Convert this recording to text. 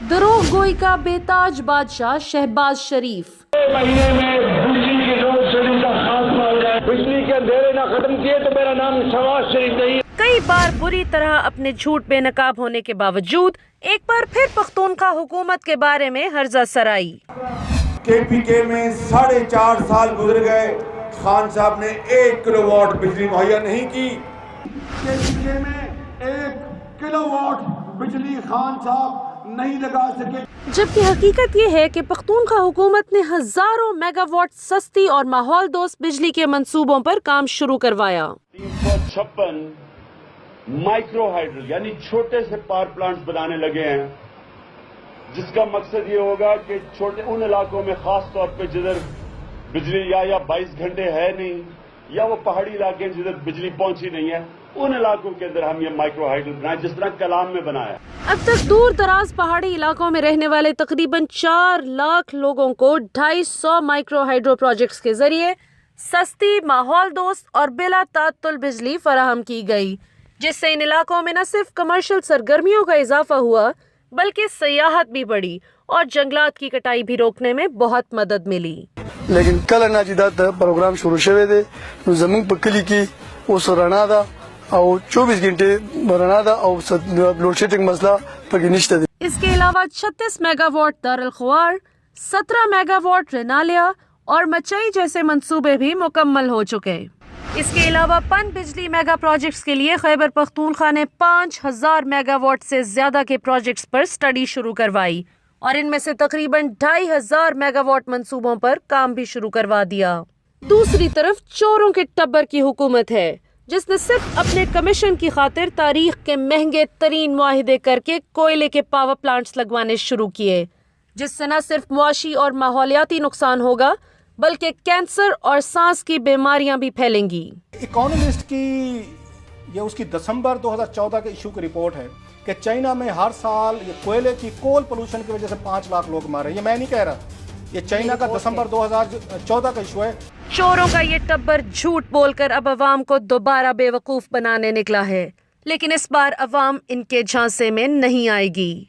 दरोग गोई का बेताज बादशाह शहबाज शरीफ। महीने में बिजली की लोड शेडिंग का खात्मा हो जाए, बिजली के अंधेरे ना खत्म किए तो मेरा नाम शहबाज शरीफ नहीं। कई बार बुरी तरह अपने झूठ बेनकाब होने के बावजूद एक बार फिर पख्तूनख्वा हुकूमत के बारे में हर्जा सराई। KPK में 4.5 साल गुजर गए, खान साहब ने 1 किलोवाट बिजली मुहैया नहीं की। KPK में 1 किलोवाट बिजली खान साहब नहीं लगा सके। जबकि हकीकत ये है कि पख्तूनख्वा हुकूमत ने हजारों मेगावाट सस्ती और माहौल दोस्त बिजली के मंसूबों पर काम शुरू करवाया। 356 माइक्रो हाइडल यानी छोटे से पावर प्लांट्स बनाने लगे हैं, जिसका मकसद ये होगा कि छोटे उन इलाकों में खास तौर पे जिधर बिजली या 22 घंटे है नहीं, या वो पहाड़ी इलाके हैं जिधर बिजली पहुंची नहीं है, उन इलाकों के अंदर हम ये माइक्रो हाइडल बनाए, जिस तरह कलाम में बनाया। अब तक दूर दराज पहाड़ी इलाकों में रहने वाले तकरीबन 4 लाख लोगों को 250 माइक्रो हाइड्रो प्रोजेक्ट्स के जरिए सस्ती, माहौल दोस्त और बिला तात्तुल बिजली फराहम की गई, जिससे इन इलाकों में न सिर्फ कमर्शियल सरगर्मियों का इजाफा हुआ बल्कि सियाहत भी बढ़ी और जंगलात की कटाई भी रोकने में बहुत मदद मिली। लेकिन कल नाजिदा प्रोग्राम शुरू शवे दे तो जमीन पकली की वो रना था और 24 घंटे रना था और लोड शेडिंग मसला पकनिश्त। इसके अलावा 36 मेगावाट दारुल ख्वार, 17 मेगावाट रेनालिया और मचई जैसे मंसूबे भी मुकम्मल हो चुके। इसके अलावा पन बिजली मेगा प्रोजेक्ट्स के लिए खैबर पख्तूनख्वा ने 5000 मेगावाट से ज्यादा के प्रोजेक्ट्स पर स्टडी शुरू करवाई और इनमें से तकरीबन 2500 मेगावाट मंसूबों पर काम भी शुरू करवा दिया। दूसरी तरफ चोरों के टब्बर की हुकूमत है, जिसने सिर्फ अपने कमीशन की खातिर तारीख के महंगे तरीन मुआहिदे करके कोयले के पावर प्लांट्स लगवाने शुरू किए, जिससे न सिर्फ मुआशी और माहौलियाती नुकसान होगा बल्कि कैंसर और सांस की बीमारियां भी फैलेंगी। इकोनॉमिस्ट की ये उसकी दिसंबर 2014 के इशू की रिपोर्ट है कि चाइना में हर साल ये कोयले की कोल पोल्यूशन की वजह से 5 लाख लोग मारे। ये मैं नहीं कह रहा, ये चाइना का दिसंबर 2014 का इशू है। चोरों का ये टब्बर झूठ बोलकर अब अवाम को दोबारा बेवकूफ बनाने निकला है, लेकिन इस बार अवाम इनके झांसे में नहीं आएगी।